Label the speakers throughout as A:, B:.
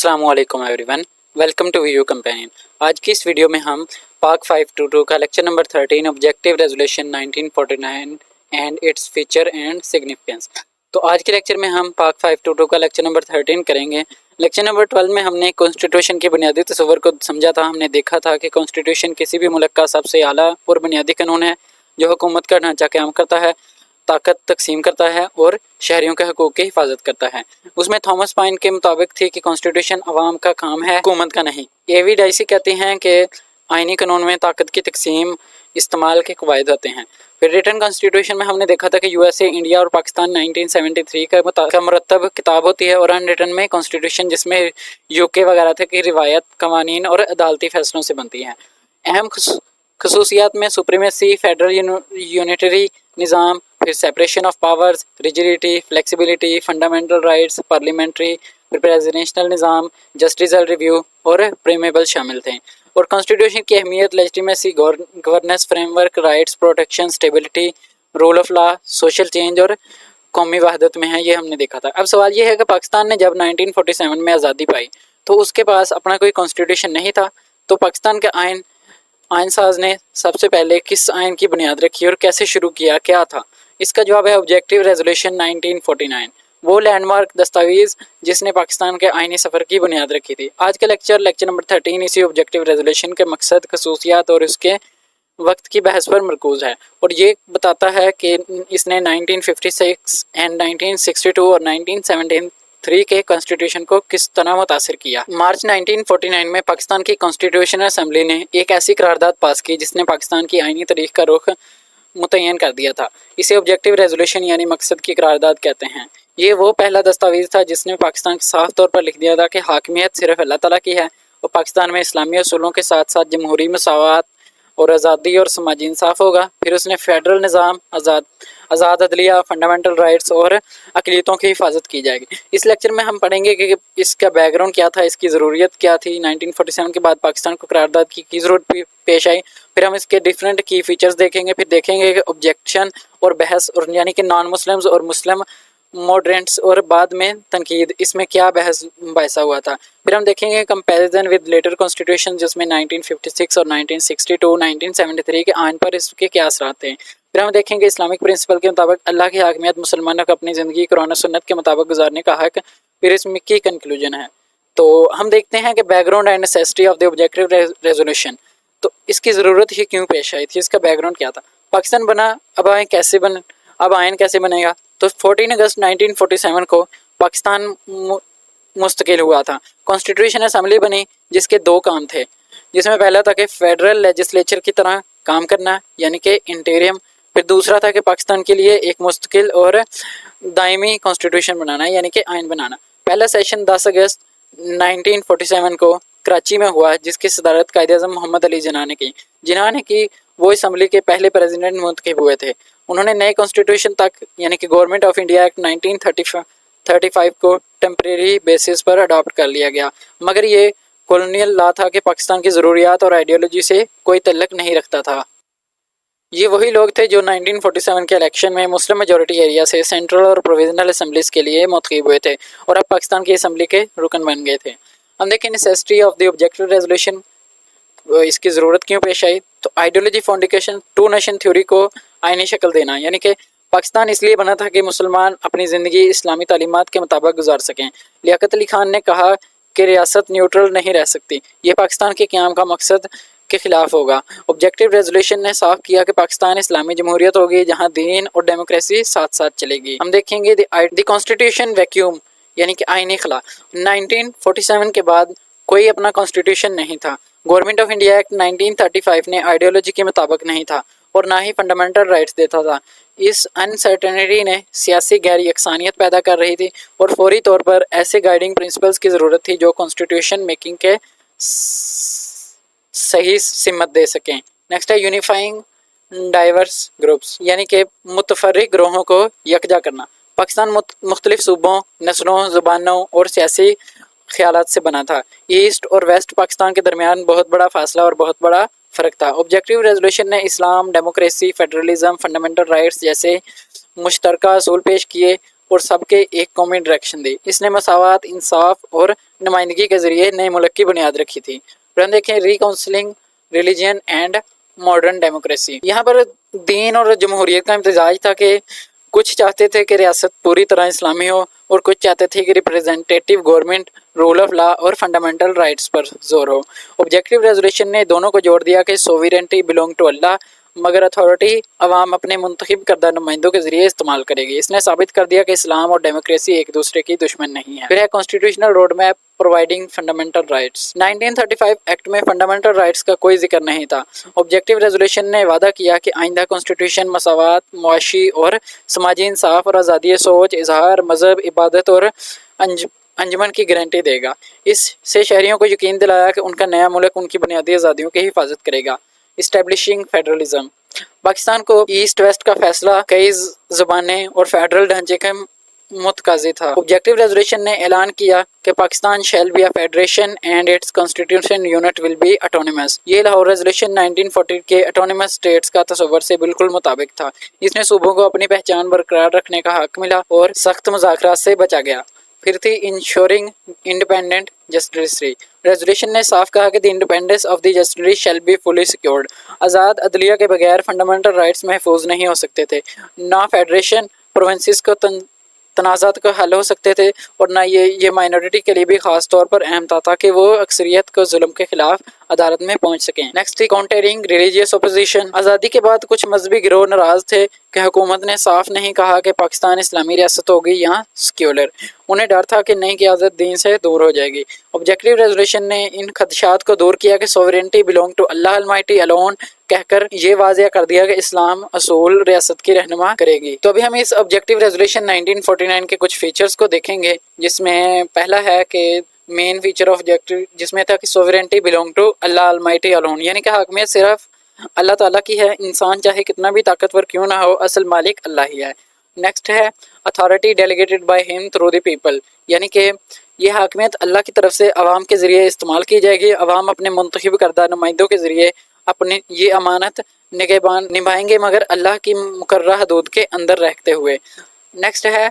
A: अस्सलाम वालेकुम everyone, welcome to view companion. आज की इस वीडियो में हम पाक 522 का lecture number 13 objective resolution 1949 and its feature and significance. तो आज के लेक्चर में हम पाक 522 का लेक्चर नंबर 13 करेंगे। लेक्चर नंबर 12 में हमने कॉन्स्टिट्यूशन के बुनियादी तस्वर को समझा था। हमने देखा था कि कॉन्स्टिट्यूशन किसी भी मुल्क का सबसे आला और बुनियादी कानून है जो हुकूमत का ढांचा कायम करता है, ताकत तकसीम करता है और शहरियों के हकूक़ की हिफाजत करता है। उसमें थॉमस पाइन के मुताबिक थी कि कॉन्स्टिट्यूशन अवाम का काम है, हुकूमत का नहीं। एवी डाइसी कहती हैं कि आइनी कानून में ताकत की तकसीम इस्तेमाल के कवायद होते हैं। फिर रिटन कॉन्स्टिट्यूशन में हमने देखा था कि यूएसए, इंडिया और पाकिस्तान 1973 का मुरतब किताब होती है, और अनरिटन में कॉन्स्टिट्यूशन जिसमें यूके वगैरह थे की रिवायत, कवानीन और अदालती फैसलों से बनती है। अहम खसूसियात में सुप्रीमेसी, फेडरल यूनिटरी निज़ाम, फिर separation of powers, rigidity, flexibility, fundamental rights, parliamentary, फिर प्रेसिडेंशियल निज़ाम, जस्टिसल रिव्यू और प्रीमेबल शामिल थे। और कॉन्स्टिट्यूशन की अहमियत legitimacy, governance framework, rights protection, stability, rule of law, social change और कौमी वहदत में है, ये हमने देखा था। अब सवाल ये है कि पाकिस्तान ने जब 1947 में आज़ादी पाई तो उसके पास अपना कोई कॉन्स्टिट्यूशन नहीं था, तो पाकिस्तान के आइनसाज ने सबसे पहले किस आइन की बुनियाद रखी और कैसे शुरू किया, क्या था? इसका जवाब है ऑब्जेक्टिव रेजोल्यूशन 1949, वो लैंडमार्क दस्तावेज़ जिसने पाकिस्तान के आइनी सफ़र की बुनियाद रखी थी। आज का लेक्चर नंबर 13 इसी ऑब्जेक्टिव रेजोल्यूशन के मकसद, खसूसियात और उसके वक्त की बहस पर मरकूज़ है, और ये बताता है कि इसने 1956 एंड 1962 और 1973 के कॉन्स्टिट्यूशन को किस तरह मुतासिर किया। मार्च 1949 में पाकिस्तान की कॉन्स्टिट्यूशनल असम्बली ने एक ऐसी करारदाद पास की जिसने पाकिस्तान की आइनी तारीख का रुख मुतय्यन कर दिया था। इसे ऑब्जेक्टिव रेजोल्यूशन यानी मकसद की करारदाद कहते हैं। ये वो पहला दस्तावेज था जिसने पाकिस्तान को साफ तौर पर लिख दिया था कि हाकिमियत सिर्फ अल्लाह ताला की है, और पाकिस्तान में इस्लामी असूलों के साथ साथ जमहूरी मसावत और आज़ादी और समाजी इंसाफ होगा। फिर उसने फेडरल निज़ाम, आज़ाद अदलिया, फंडामेंटल राइट्स और अक़लियतों की हिफाजत की जाएगी। इस लेक्चर में हम पढ़ेंगे कि इसका बैकग्राउंड क्या था, इसकी ज़रूरत क्या थी, 1947 के बाद पाकिस्तान को करारदाद की ज़रूरत पेश आई। फिर हम इसके डिफरेंट की फ़ीचर्स देखेंगे। फिर देखेंगे कि ऑब्जेक्शन और बहस, और यानी कि नॉन मुस्लिम्स और मुस्लिम मॉडरेंट्स, और बाद में तनकीद, इसमें क्या बहसा हुआ था। फिर हम देखेंगे कंपैरिजन विद लेटर कॉन्स्टिट्यूशन जिसमें 1956 और 1962, 1973 के आइन पर इसके क्या असरात थे। फिर हम देखेंगे इस्लामिक प्रिंसिपल के मुताबिक अल्लाह की हाकमियत मुसलमानों को अपनी ज़िंदगी कुरान सुन्नत के मुताबिक गुजारने का हक। फिर इसमें की कंक्लूजन है। तो हम देखते हैं कि background and necessity of the objective resolution. तो इसकी ज़रूरत ही क्यों पेश आई थी, इसका बैकग्राउंड क्या था, पाकिस्तान बना, अब आइन कैसे बनेगा। तो 14 अगस्त 1947 को पाकिस्तान मुस्तकिल हुआ था। कॉन्स्टिट्यूशन असम्बली बनी जिसके दो काम थे, जिसमें पहला था कि फेडरल लेजिस्लेचर की तरह काम करना यानी कि इंटीरियम। फिर दूसरा था कि पाकिस्तान के लिए एक मुस्तकिल और दायमी कॉन्स्टिट्यूशन बनाना यानी कि आइन बनाना। पहला सेशन 10 अगस्त 1947 को कराची में हुआ, जिसकी सदारत कायद-ए-आज़म मोहम्मद अली जिन्ना ने की। जिन्ना ने की वो असम्बली के पहले प्रेसिडेंट मुंतखब हुए थे। उन्होंने नए कॉन्स्टिट्यूशन तक यानी कि गवर्नमेंट ऑफ इंडिया एक्ट 1935 को टेम्परेरी बेसिस पर अडॉप्ट कर लिया गया, मगर ये कॉलोनियल लॉ था कि पाकिस्तान की ज़रूरियात और आइडियोलॉजी से कोई तल्लुक़ नहीं रखता था। ये वही लोग थे जो 1947 के इलेक्शन में मुस्लिम मेजॉरिटी एरिया से सेंट्रल और प्रोविजनल असम्बलीज के लिए मुंतखब हुए थे, और अब पाकिस्तान की असम्बली के रुकन बन गए थे। हम देखें necessity of the objective resolution, इसकी ज़रूरत क्यों पेश आई। तो ideology foundation, two nation theory को आइनी शक्ल देना, यानी कि पाकिस्तान इसलिए बना था कि मुसलमान अपनी ज़िंदगी इस्लामी तालीमात के मुताबिक गुजार सकें। लियाकत अली खान ने कहा कि रियासत न्यूट्रल नहीं रह सकती, ये पाकिस्तान के क़याम का मकसद के ख़िलाफ़ होगा। ऑब्जेक्टिव रेजोल्यूशन ने साफ किया कि पाकिस्तान इस्लामी जमहूरियत होगी जहाँ दीन और डेमोक्रेसी साथ साथ चलेगी। हम देखेंगे द कॉन्स्टिट्यूशन वैक्यूम यानी कि आइनी खला। 1947 के बाद कोई अपना कॉन्स्टिट्यूशन नहीं था। गवर्नमेंट ऑफ इंडिया एक्ट 1935 ने आइडियोलॉजी के मुताबिक नहीं था और ना ही फंडामेंटल राइट्स देता था। इस अनसर्टेनिटी ने सियासी गैर यकसानियत पैदा कर रही थी, और फौरी तौर पर ऐसे गाइडिंग प्रिंसिपल्स की ज़रूरत थी जो कॉन्स्टिट्यूशन मेकिंग के सही सिमत दे सकें। नेक्स्ट है यूनिफाइंग डाइवर्स ग्रुप्स, यानी कि मुतफर्रिक ग्रोहों को यकजा करना। पाकिस्तान मुख्तलिफ सूबों, नस्लों, ज़ुबानों और सियासी ख्यालात से बना था। ईस्ट और वेस्ट पाकिस्तान के दरमियान बहुत बड़ा फासला और बहुत बड़ा फ़र्क था। ऑब्जेक्टिव रेजोल्यूशन ने इस्लाम, डेमोक्रेसी, फेडरलिज्म, फंडामेंटल राइट्स जैसे मुश्तरका असूल पेश किए, اور सबके एक कौमी डायरेक्शन दी। इसने मसावत, इंसाफ और नुमाइंदगी के ज़रिए नए मुल्क की बुनियाद रखी थी। फिर हम देखें रिकाउंसलिंग रिलीजन एंड मॉडर्न डेमोक्रेसी। यहाँ पर दीन और जमहूरियत का इम्तिजाज था कि कुछ चाहते थे कि रियासत पूरी तरह इस्लामी हो और कुछ चाहते थे कि representative government, rule of law और फंडामेंटल राइट्स पर जोर हो। ऑब्जेक्टिव रेजोल्यूशन ने दोनों को जोड़ दिया कि सोवरेनिटी बिलोंग टू अल्लाह, मगर अथॉरिटी अवाम अपने मुंतखब करदा नुमाइंदों के जरिए इस्तेमाल करेगी। इसने साबित कर दिया कि इस्लाम और डेमोक्रेसी एक दूसरे की दुश्मन नहीं है। फिर है constitutional road map providing fundamental rights. 1935 act में फंडामेंटल राइट्स का कोई जिक्र नहीं था। ऑब्जेक्टिव रेजोल्यूशन ने वादा किया कि आइंदा कॉन्स्टिट्यूशन मसावत, मुआशी और समाजी इंसाफ और आज़ादी सोच, इजहार, मजहब, इबादत और अंजमन की गारंटी देगा। इससे शहरियों को यकीन दिलाया कि उनका नया मुल्क उनकी बुनियादी आज़ादियों की हिफाजत करेगा। Establishing federalism. पाकिस्तान को ईस्ट वेस्ट का फैसला कई ज़बानें और फेडरल ढांचे के मुतकाज़ी था। ऑब्जेक्टिव रेजोल्यूशन ने ऐलान किया कि Pakistan shall be a federation and it's constitution unit will be autonomous. ये लाहौर रेजोल्यूशन 1940 के ऑटोनमस स्टेट्स का तस्वर से बिल्कुल मुताबिक था। इसने सूबों को अपनी पहचान बरकरार रखने का हक मिला और सख्त मुज़ाकरात से बचा गया। फिर थी इंश्योरिंग इंडिपेंडेंट जस्टिसरी। रेजोल्यूशन ने साफ कहा कि the independence of the justiciary shall be fully secured. आज़ाद अदलिया के बगैर फंडामेंटल राइट्स महफूज नहीं हो सकते थे। ना फेडरेशन प्रोविंसेस को तनाज़ात का हल हो सकते थे और ना ये माइनॉरिटी के लिए भी ख़ास तौर पर अहम था ताकि वो अक्सरियत को जुल्म के खिलाफ अदालत में पहुंच सकें। नेक्स्ट थी काउंटरिंग रिलीजियस ओपोजिशन। आज़ादी के बाद कुछ मजहबी गिरोह नाराज़ थे कि हुकूमत ने साफ नहीं कहा कि पाकिस्तान इस्लामी रियासत होगी या सेक्युलर। उन्हें डर था कि नई क़यादत दीन से दूर हो जाएगी। ऑब्जेक्टिव रेजोल्यूशन ने इन खदशात को दूर किया कि sovereignty belong to Allah almighty alone कहकर ये वाज़ेह कर दिया कि इस्लाम असूल रियासत की रहनुमा करेगी। तो अभी हम इस ऑब्जेक्टिव रेजोल्यूशन 1949 के कुछ फीचर्स को देखेंगे, जिसमें पहला है कि मेन फीचर ऑब्जेक्टिव जिसमें था कि sovereignty belong to Allah almighty alone, यानी कि हकमियत सिर्फ अल्लाह ताला की है। इंसान चाहे कितना भी ताकतवर क्यों ना हो, असल मालिक अल्लाह ही है। नेक्स्ट है authority delegated by him through the people, यानी कि ये हाकमियत अल्लाह की तरफ से अवाम के ज़रिए इस्तेमाल की जाएगी। अवाम अपने मुंतखब करदा नुमाइंदों के ज़रिए अपनी ये अमानत निगहबान निभाएंगे, मगर अल्लाह की मुकर्रर हदूद के अंदर रहते हुए। नेक्स्ट है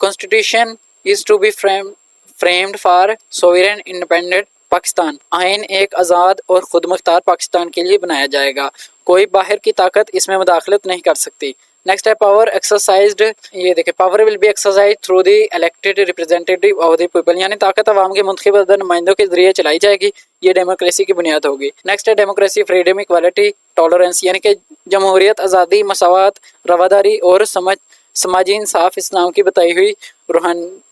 A: constitution is to be framed for sovereign independent Pakistan. आइन एक आज़ाद और खुद मुख्तार पाकिस्तान के लिए बनाया जाएगा। कोई बाहर की ताकत इसमें मुदाखलत नहीं कर सकती। नेक्स्ट है पावर एक्सरसाइज्ड। ये देखिए, power will be exercise through the elected representative of the people, यानी ताकत अवाम के मुंतखब नुमाइंदों के जरिए चलाई जाएगी। ये डेमोक्रेसी की बुनियाद होगी। नेक्स्ट है डेमोक्रेसी, फ्रीडम, इक्वालिटी, टॉलरेंस, यानी कि जमहूरियत, आज़ादी, मसावत, रवादारी और समाजी इंसाफ इस्लाम की बताई हुई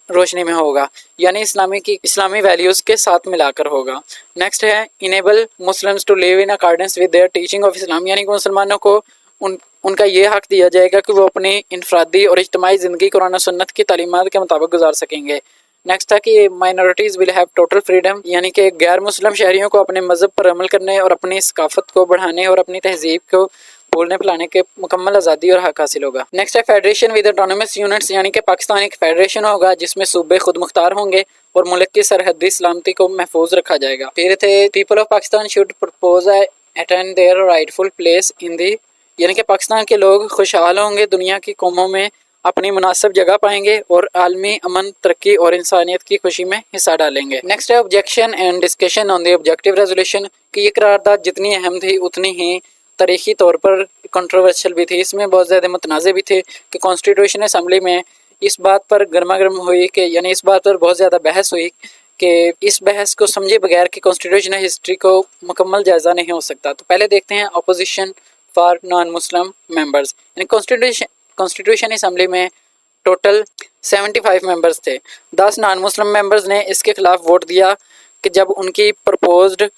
A: रोशनी में होगा, यानी इस्लामी वैल्यूज़ के साथ मिलाकर होगा। नेक्स्ट है enable Muslims to live in accordance with their teaching of Islam, यानी कि मुसलमानों को उनका ये हक दिया जाएगा कि वो अपनी इनफरादी और इज्तिमाई ज़िंदगी कुरान और सुन्नत की तालीमात के मुताबिक गुजार सकेंगे। नेक्स्ट था कि minorities will have total freedom, यानी कि गैर मुस्लिम शहरियों को अपने मज़हब पर अमल करने और अपनी सकाफत को बढ़ाने और अपनी तहजीब को बोलने फैलाने के मुकम्मल आज़ादी और हक हासिल होगा। नेक्स्ट है फेडरेशन विद ऑटोनमस यूनिट्स, यानी कि पाकिस्तान एक फेडरेशन होगा जिसमें सूबे खुद मुख्तार होंगे और मुल्क की सरहदी सलामती को महफूज रखा जाएगा। फिर the people of Pakistan should propose attend their rightful place in the, यानी कि पाकिस्तान के लोग खुशहाल होंगे, दुनिया की कौमों में अपनी मुनासिब जगह पाएंगे और आलमी अमन, तरक्की और इंसानियत की खुशी में हिस्सा डालेंगे। नेक्स्ट है objection and discussion on the objective resolution, कि ये करारदाद जितनी अहम थी उतनी ही तारीखी तौर पर कंट्रोवर्शियल भी थी। इसमें बहुत ज़्यादा मुतनाज़े भी थे कि कॉन्स्टिट्यूशन असम्बली में इस बात पर गर्मा गर्म हुई कि यानी इस बात पर बहुत ज़्यादा बहस हुई कि इस बहस को समझे बगैर कि कॉन्स्टिट्यूशनल हिस्ट्री को मुकम्मल जायज़ा नहीं हो सकता। तो पहले देखते हैं opposition for non Muslim members, यानी कॉन्स्टिट्यूशन असम्बली में टोटल 75 मेंबर्स थे। 10 नॉन मुस्लिम मेंबर्स ने इसके खिलाफ वोट दिया कि जब उनकी प्रपोज्ड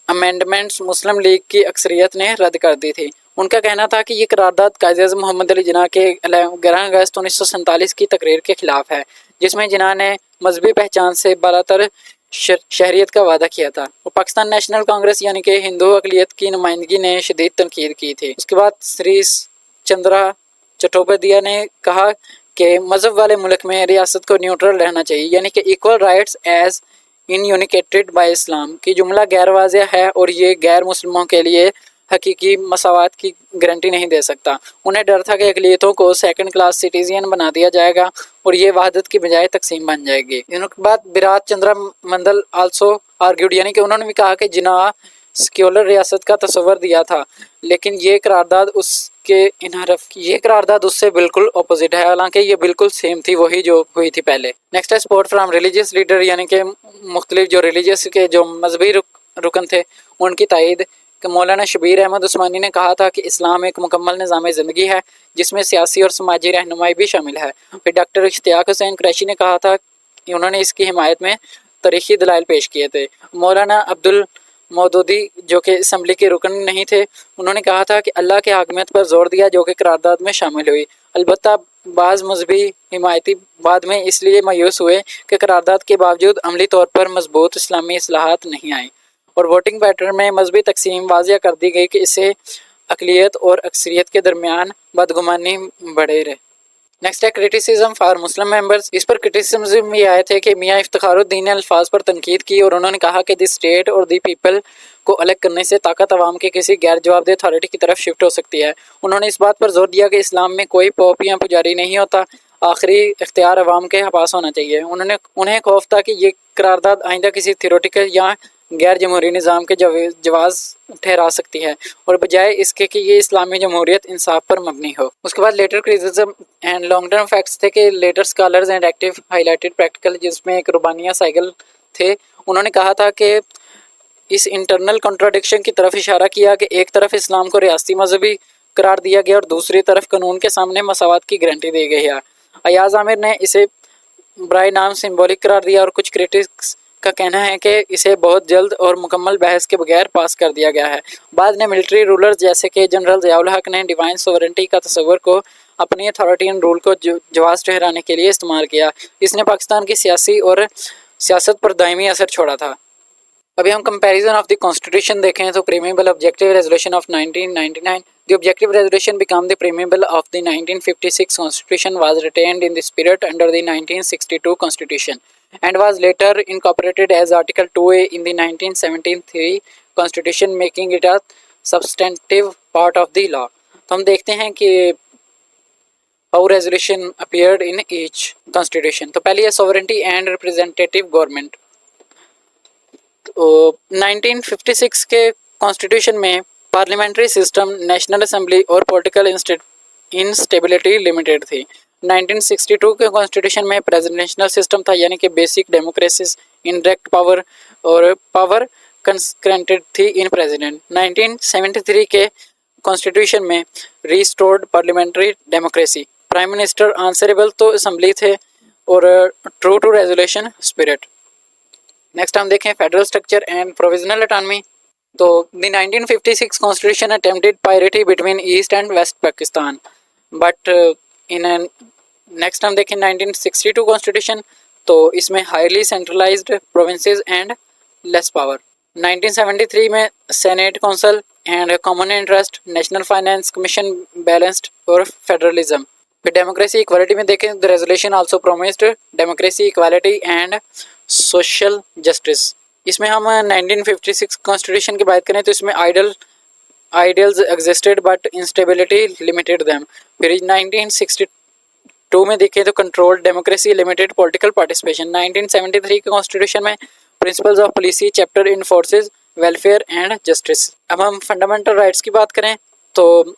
A: अमेंडमेंट्स मुस्लिम लीग की अक्सरियत ने रद्द कर दी थी। उनका कहना था कि ये करारदाद कायद-ए-आज़म मोहम्मद अली जिन्ना के 11 अगस्त 1947 की तकरीर के खिलाफ है, जिसमें जिन्ना ने मजहबी पहचान से बालातर शहरियत का वादा किया था। और पाकिस्तान नेशनल कांग्रेस यानी कि हिंदू अक़लियत की नुमाइंदगी ने शदीद तनकीद की थी। उसके बाद श्री चंद्रा चट्टोपाध्याय ने कहा कि मज़हब वाले मुल्क में रियासत को न्यूट्रल रहना चाहिए, यानी कि equal rights as in enunciated by Islam की जुमला गैर वाज़ेह है और ये गैर मुस्लिमों के लिए हकीकी मसावत की गारंटी नहीं दे सकता। उन्हें डर था कि अक़लियतों को सेकंड क्लास सिटीजन बना दिया जाएगा और ये वहादत की बजाय तकसीम बन जाएगी। इनके बाद बिरात चंद्रा मंडल आल्सो आर्ग्यूड, यानी कि उन्होंने भी कहा कि जिन्ना सेक्युलर रियासत का तस्वर दिया था, लेकिन ये करारदाद उससे बिल्कुल अपोजिट है, हालांकि ये बिल्कुल सेम थी वही जो हुई थी पहले। नेक्स्ट है सपोर्ट फ्राम रिलीजियस लीडर, यानी कि मुख्तलिफ जो रिलीजियस के जो मजहबी रुकन थे उनकी तायद। मौलाना शबीर अहमद उस्मानी ने कहा था कि इस्लाम एक मुकम्मल निज़ाम ज़िंदगी है जिसमें सियासी और समाजी रहनुमाई भी शामिल है। फिर डॉक्टर इश्तियाक हुसैन कुरैशी ने कहा था कि उन्होंने इसकी हिमायत में तारीखी दलाइल पेश किए थे। मौलाना अब्दुल मौदूदी जो कि असम्बली के रुकन नहीं थे, उन्होंने कहा था कि अल्लाह के हाकमियत पर जोर दिया जो कि करारदाद में शामिल हुई। अलबत्ता बाज़ मजहबी हिमायती बाद में इसलिए मायूस हुए कि करारदाद के बावजूद अमली तौर पर मजबूत इस्लामी इस्लाहात नहीं आई और वोटिंग पैटर्न में मजहबी तकसीम वाज़िया कर दी गई कि इससे अक़लियत और अक्सरियत के दरमियान बदगुमानी बढ़े रहे। नेक्स्ट है क्रिटिसिज्म फॉर मुस्लिम मेंबर्स। इस पर क्रिटिसिज्म ये आए थे कि मियाँ इफ्तिखारुद्दीन ने अल्फाज पर तनकीद की और उन्होंने कहा कि द स्टेट और द पीपल को अलग करने से ताकत अवाम के किसी गैर जवाबदेह अथॉरिटी की तरफ शिफ्ट हो सकती है। उन्होंने इस बात पर जोर दिया कि इस्लाम में कोई पोप या पुजारी नहीं होता, आखिरी इख्तियार अवाम के पास होना चाहिए। उन्हें खौफ था कि ये करारदाद आइंदा किसी थियोरेटिकल या गैर जमहूरी निज़ाम के जवाज़ ठहरा सकती है और बजाय इसके कि ये इस्लामी जमहूरियत इंसाफ पर मबनी हो। उसके बाद later criticism and long term facts थे कि later scholars and active highlighted practical, जिसमें एक रुबानिया साइकिल थे। उन्होंने कहा था कि इस इंटरनल कॉन्ट्राडिक्शन की तरफ इशारा किया कि एक तरफ इस्लाम को रियासती मजहबी करार दिया गया और दूसरी तरफ कानून के सामने मसावत की गारंटी दी गई है। अयाज आमिर ने इसे बराए नाम सिंबॉलिक करार दिया और कुछ क्रिटिक्स का कहना है कि इसे बहुत जल्द और मुकम्मल बहस के बगैर पास कर दिया गया है। बाद ने मिलिट्री रूलर्स जैसे कि जनरल ज़ियाउल हक ने डिवाइन सोवरेंटी का तस्वर को अपनी अथॉरिटी एंड रूल को जवाज़ ठहराने के लिए इस्तेमाल किया। इसने पाकिस्तान की सियासत पर दायमी असर छोड़ा था। अभी हम कंपैरिजन ऑफ द कॉन्स्टिट्यूशन देखें तो preamble objective resolution of 1999, the objective resolution became the preamble of the 1956 constitution, was retained in the spirit under the 1962 constitution and was later incorporated as article 2A in the 1973 constitution, making it a substantive part of the law। तो हम देखते हैं कि how resolution appeared in each constitution। तो पहली है sovereignty and representative government। तो 1956 के कॉन्स्टिट्यूशन में पार्लियामेंट्री सिस्टम, नेशनल असेंबली और पॉलिटिकल इंस्टेबिलिटी लिमिटेड थी। 1962 के कॉन्स्टिट्यूशन में प्रेसिडेंशियल सिस्टम था, यानी कि बेसिक डेमोक्रेसी, इनडायरेक्ट पावर और पावर कंसक्रेंटेड थी इन प्रेसिडेंट। 1973 के कॉन्स्टिट्यूशन में restored parliamentary democracy, prime minister answerable to assembly थे और true to resolution spirit. Next हम देखें federal structure and provisional autonomy. तो the 1956 constitution attempted parity between east and west Pakistan, but in next हम देखें 1962 constitution, तो इसमें highly centralised provinces and less power. 1973 में senate council and common interest, national finance commission, balanced और federalism. फिर democracy equality में देखें the resolution also promised democracy, equality and social justice. इसमें हम 1956 कॉन्स्टिट्यूशन की बात करें तो इसमें ideals existed but instability limited them. फिर 1962 में देखें तो controlled democracy, limited political participation. 1973 के कॉन्स्टिट्यूशन में principles of policy chapter in forces welfare and justice. अब हम फंडामेंटल राइट्स की बात करें तो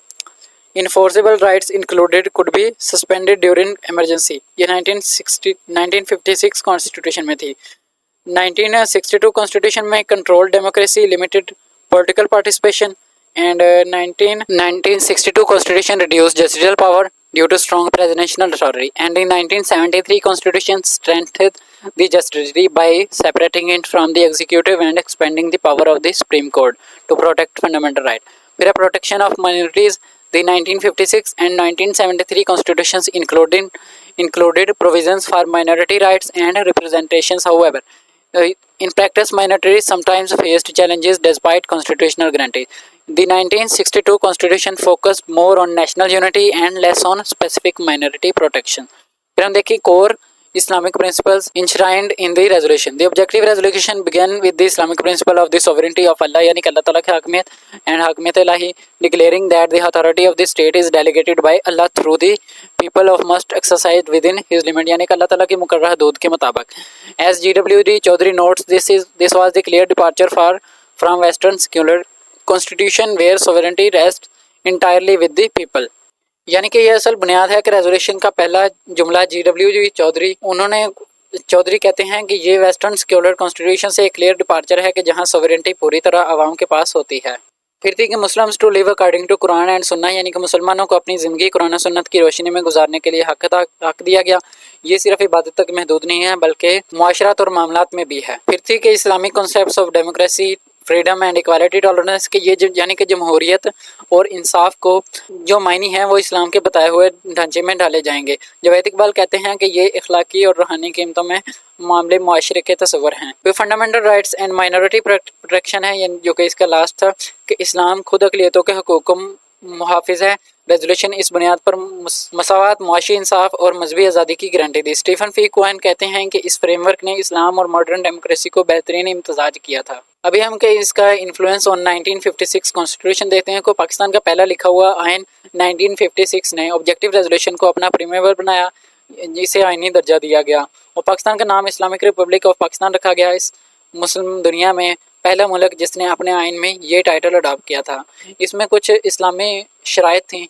A: enforceable rights included could be suspended during emergency, ये 1956 कॉन्स्टिट्यूशन में थी। 1962 कॉन्स्टिट्यूशन में control democracy, limited political participation and 1962 constitution reduce judicial power due to strong presidential authority and in 1973 constitution strengthened the judiciary by separating it from the executive and expanding the power of the supreme court to protect fundamental right. फिर protection of minorities, the 1956 and 1973 constitutions included provisions for minority rights and representations. However, in practice, minorities sometimes faced challenges despite constitutional guarantees. The 1962 constitution focused more on national unity and less on specific minority protection. फिर हम देखिए core Islamic principles enshrined in the resolution. The objective resolution began with the Islamic principle of the sovereignty of Allah, यानी कि अल्लाह ताला की हकमियत and हकमियत Ilahi, declaring that the authority of the state is delegated by Allah through the people of must exercise within his limit, यानी कि अल्लाह ताला की मुकर्रर हदूद के मुताबिक. As GWD Chaudhary notes, this was the clear departure from Western secular constitution where sovereignty rests entirely with the people. यानी कि ये असल बुनियाद है कि रेजोल्यूशन का पहला जुमला GWD चौधरी चौधरी कहते हैं कि ये वेस्टर्न सेक्युलर कॉन्स्टिट्यूशन से एक क्लियर डिपार्चर है कि जहां सॉवरेंटी पूरी तरह आवाम के पास होती है. फिर थी कि Muslims to live according to Quran and Sunnah, यानी कि मुसलमानों को अपनी ज़िंदगी कुरान और सुन्नत की रोशनी में गुजारने के लिए हक दिया गया. ये सिर्फ इबादत तक महदूद नहीं है बल्कि मुआशरत और मामलात में भी है. फिर थी कि Islamic concepts of democracy, freedom and equality, tolerance के ये यानी कि जमहूरियत और इंसाफ को जो मायनी है वो इस्लाम के बताए हुए ढांचे में डाले जाएंगे. जवेद इकबाल कहते हैं कि ये इखलाकी और रूहानी कीमतों में मामले मुआशरे के तस्वर हैं. फिर fundamental rights and minority protection है, जो कि इसका लास्ट था कि इस्लाम खुद अक़लियतों के हकूक़ को मुहाफ़िज़ है. रेजोल्यूशन इस बुनियाद पर मसावत, मुआशी इंसाफ और मजहबी आज़ादी की गारंटी दी. स्टीफन फी कोहेन कहते हैं कि इस फ्रेमवर्क ने इस्लाम और मॉडर्न डेमोक्रेसी को बेहतरीन इम्तजाज किया था. अभी हम इसका इन्फ्लुएंस ऑन 1956 कॉन्स्टिट्यूशन देखते हैं. को पाकिस्तान का पहला लिखा हुआ आइन 1956 ने ऑब्जेक्टिव रेजोल्यूशन को अपना प्रीमेवर बनाया, जिसे आइनी दर्जा दिया गया और पाकिस्तान का नाम इस्लामिक रिपब्लिक ऑफ पाकिस्तान रखा गया. इस मुस्लिम दुनिया में पहला मुल्क जिसने अपने आइन में ये टाइटल अडॉप्ट किया था. इसमें कुछ इस्लामी शराइत थी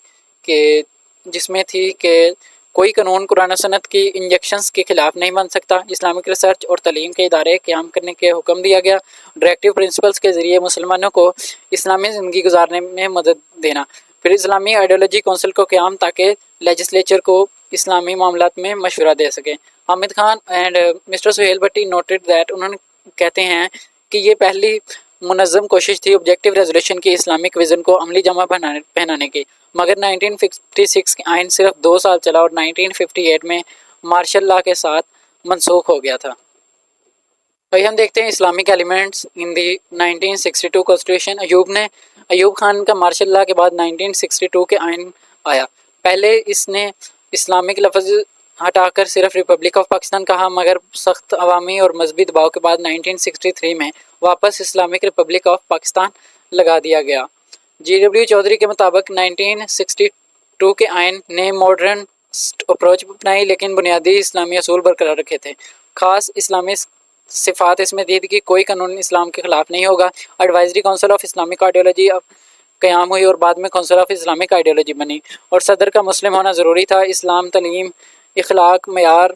A: कि जिसमें थी कि कोई कानून कुरान और सुन्नत की इंजेक्शंस के खिलाफ नहीं बन सकता. इस्लामिक रिसर्च और तालीम के इदारे क़याम करने के हुक्म दिया गया. डायरेक्टिव प्रिंसिपल्स के ज़रिए मुसलमानों को इस्लामी ज़िंदगी गुजारने में मदद देना. फिर इस्लामी आइडियोलॉजी कौंसिल को क़याम ताकि लेजिस्लेचर को इस्लामी मामलात में मशवरा दे सके. Hamid Khan and mister Suhail Bhatti noted that, उन्होंने कहते हैं कि ये पहली मुनज़्ज़म कोशिश थी ऑब्जेक्टिव रेजोल्यूशन की इस्लामिक विज़न को अमली जमा पहनाने की, मगर 1956 के आइन सिर्फ 2 साल चला और 1958 में मार्शल लॉ के साथ मनसूख हो गया था. भाई हम देखते हैं Islamic elements in the 1962 constitution. Ayub Khan का मार्शल लॉ के बाद 1962 के आइन आया. पहले इसने इस्लामिक लफ्ज़ हटाकर सिर्फ रिपब्लिक ऑफ पाकिस्तान कहा, मगर सख्त अवामी और मजहबी दबाव के बाद 1963 में वापस इस्लामिक रिपब्लिक ऑफ पाकिस्तान लगा दिया गया. GW चौधरी के मुताबिक 1962 के आइन ने मॉडर्न अप्रोच अपनाई, लेकिन बुनियादी इस्लामी असूल बरकरार रखे थे. ख़ास इस्लामी सिफात इसमें दी थी कि कोई कानून इस्लाम के ख़िलाफ़ नहीं होगा. Advisory council of Islamic ideology अब क़याम हुई और बाद में काउंसिल ऑफ इस्लामिक आइडियोलॉजी बनी और सदर का मुस्लिम होना ज़रूरी था. इस्लाम, तलीम, इखलाक, मयार,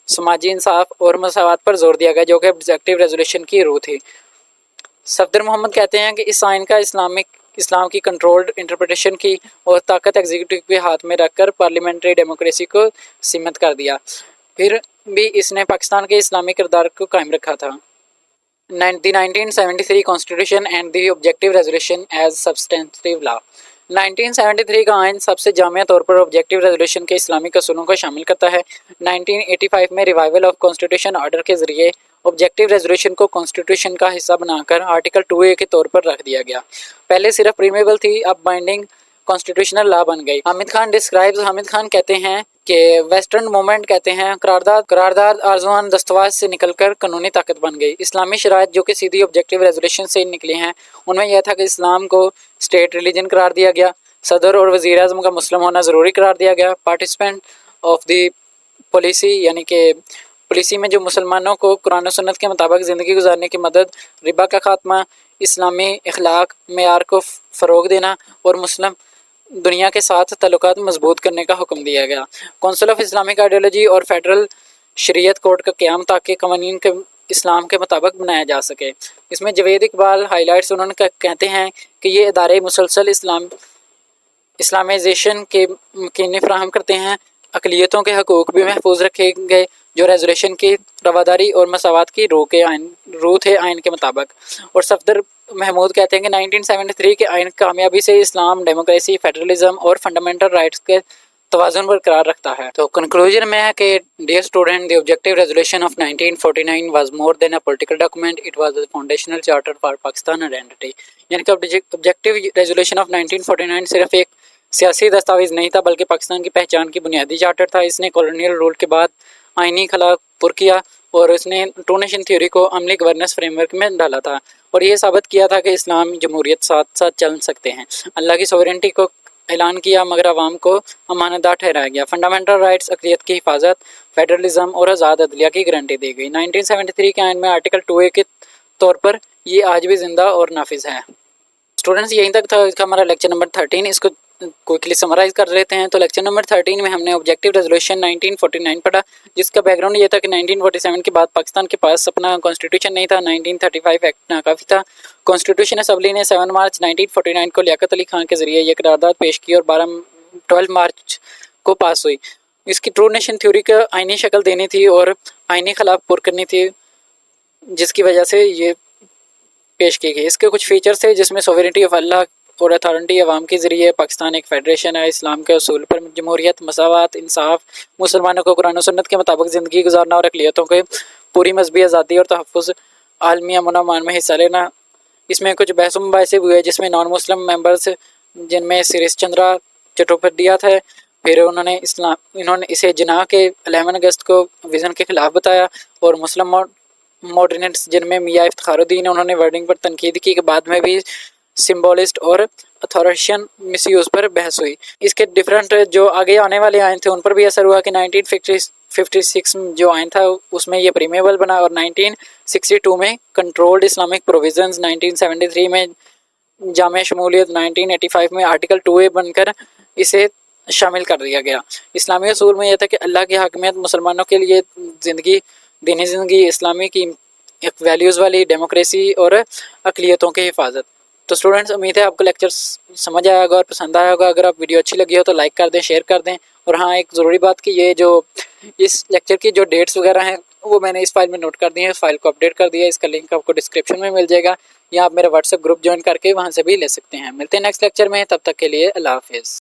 A: समाजी इंसाफ और मसावत पर जोर दिया गया, जो कि ऑब्जेक्टिव रेजोल्यूशन की रूह थी. सफदर मोहम्मद कहते हैं कि इस आइन का इस्लाम की कंट्रोल्ड इंटरप्रिटेशन की और ताकत एग्जीक्यूटिव के हाथ में रखकर पार्लियामेंट्री डेमोक्रेसी को सीमित कर दिया. फिर भी इसने पाकिस्तान के इस्लामी किरदार को कायम रखा था. The 1973 Constitution and the Objective Resolution as Substantive Law. 1973 का आइन सबसे जामिया तौर पर ऑब्जेक्टिव रेजोल्यूशन के इस्लामी असूलों को शामिल करता है. 1985 में रिवाइवल ऑफ कॉन्स्टिट्यूशन ऑर्डर के ज़रिए ऑब्जेक्टिव रेजोल्यूशन को कॉन्स्टिट्यूशन का हिस्सा बनाकर आर्टिकल 2A के तौर पर रख दिया गया. पहले सिर्फ प्रीमेबल थी, अब बाइंडिंग कॉन्स्टिट्यूशनल लॉ बन गई. हामिद खान कहते हैं कि वेस्टर्न मूवमेंट कहते हैं करारदाद आर्जुआन दस्तवाज से निकलकर कानूनी ताकत बन गई. इस्लामी शराइत जो कि सीधी ऑब्जेक्टिव रेजोल्यूशन से निकली हैं, उनमें यह था कि इस्लाम को स्टेट रिलीजन करार दिया गया. सदर और वज़ीर आज़म का मुस्लिम होना ज़रूरी करार दिया गया. पार्टिसिपेंट ऑफ दी पॉलिसी, यानी कि पॉलिसी में जो मुसलमानों को कुरान और सुन्नत के मुताबिक ज़िंदगी गुजारने की मदद, रिबा का खात्मा, इस्लामी इखलाक मेयार को फ़रोग देना और मुस्लिम दुनिया के साथ तल्लुकात मजबूत करने का हुक्म दिया गया. काउंसिल ऑफ इस्लामिक आइडियोलॉजी और फेडरल शरीयत कोर्ट का क़याम ताकि कवानीन के इस्लाम के मुताबिक बनाया जा सके. इसमें जवेद इकबाल हाईलाइट्स उन्होंने कहते हैं कि ये इदारे मुसलसल इस्लामाइजेशन के यकीनी फराहम करते हैं. अक़लियतों के हकूक़ भी महफूज रखे गए जो रेजोल्यूशन की रवादारी और मसावत की रूह थे आइन के मुताबिक. और सफदर महमूद कहते हैं कि 1973 के आइन कामयाबी से इस्लाम, डेमोक्रेसी, फेडरलिज्म और फंडामेंटल राइट्स के तवाज़ुन बरकरार रखता है. तो कंक्लूजन में है कि dear student, the objective resolution of 1949 was more than a political document, it was the foundational charter for Pakistan identity. यानी कि ऑब्जेक्टिव रेजोल्यूशन ऑफ 1949 सिर्फ एक सियासी दस्तावेज़ नहीं था बल्कि पाकिस्तान की पहचान की बुनियादी चार्टर था. इसने कॉलोनियल रूल के बाद आइनी खला पुर किया और उसने टू नेशन थ्योरी को अमली गवर्नेंस फ्रेमवर्क में डाला था और ये साबित किया था कि इस्लाम जमहूरियत साथ साथ चल सकते हैं। अल्लाह की सॉवरेनिटी को ऐलान किया मगर आवाम को अमानतदार ठहराया गया। फंडामेंटल राइट्स, अक़लियत की हिफाजत, फेडरलिज्म और आज़ाद अदलिया की गारंटी दी गई। 1973 के आइन में आर्टिकल 2A के तौर पर ये आज भी जिंदा और नाफिज है। स्टूडेंट्स यहीं तक था इसका हमारा लेक्चर नंबर 13। इसको क्विकली समराइज कर लेते हैं। तो लेक्चर नंबर 13 में हमने ऑब्जेक्टिव रेजोल्यूशन 1949 पढ़ा, जिसका बैकग्राउंड ये था कि 1947 के बाद पाकिस्तान के पास अपना कॉन्स्टिट्यूशन नहीं था। 1935 एक्ट नाकाफी था। कॉन्स्टिट्यूशन असम्बली ने 7 मार्च 1949 को लियाकत अली खान के जरिए ये करारदाद पेश की और 12 मार्च को पास हुई। इसकी ट्रू नेशन थ्योरी का आइनी शक्ल देनी थी और आइनी खिलाफ पुर करनी थी, जिसकी वजह से ये पेश की गई। इसके कुछ फीचर्स थे जिसमें सोवरेनिटी ऑफ अल्लाह और अथॉरिटी अवाम के ज़रिए, पाकिस्तान एक फेडरेशन है, इस्लाम के असूल पर जमहूरियत, मसावत, इंसाफ, मुसलमानों को कुरान और सुन्नत के मुताबिक ज़िंदगी गुजारना और अक़लियतों को पूरी मजहबी आज़ादी और तहफ़्फ़ुज़, आलमी अमन और अमान में हिस्सा लेना। इसमें कुछ बहस मुबाहिसे हुए जिसमें नॉन मुस्लिम मेंबर्स, जिनमें सिरिस चंद्रा चट्टोपाध्याय थे, फिर इन्होंने इसे जिना के 11 अगस्त को विज़न के ख़िलाफ़ बताया और मुस्लिम मॉडर्निस्ट्स, जिनमें मियाँ इफ्तिखारुद्दीन, उन्होंने वर्डिंग पर तनकीद की कि बाद में भी सिम्बोलिस्ट और अथॉरिशियन मिसयूज़ पर बहस हुई। इसके डिफरेंट जो आगे आने वाले आइन थे उन पर भी असर हुआ कि 1956 जो आइन था उसमें ये प्रीमेबल बना और 1962 में कंट्रोल्ड इस्लामिक प्रोविजंस, 1973 में जामे शमूलियत, 1985 में आर्टिकल 2A बनकर इसे शामिल कर दिया गया। इस्लामी असूल में यह था कि अल्लाह की हाकिमियत, मुसलमानों के लिए ज़िंदगी, दीनी ज़िंदगी, इस्लामी की एक वैल्यूज़ वाली डेमोक्रेसी और अक़लियतों की हिफाजत। तो स्टूडेंट्स, उम्मीद है आपको लेक्चर समझ आया होगा और पसंद आया होगा। अगर आप वीडियो अच्छी लगी हो तो लाइक कर दें, शेयर कर दें। और हाँ, एक ज़रूरी बात कि ये जो इस लेक्चर की जो डेट्स वगैरह हैं वो मैंने इस फाइल में नोट कर दी है, इस फाइल को अपडेट कर दिया है। इसका लिंक आपको डिस्क्रिप्शन में मिल जाएगा या आप मेरा व्हाट्सएप ग्रुप ज्वाइन करके वहाँ से भी ले सकते हैं। मिलते हैं नेक्स्ट लेक्चर में, तब तक के लिए अल्लाह हाफिज़।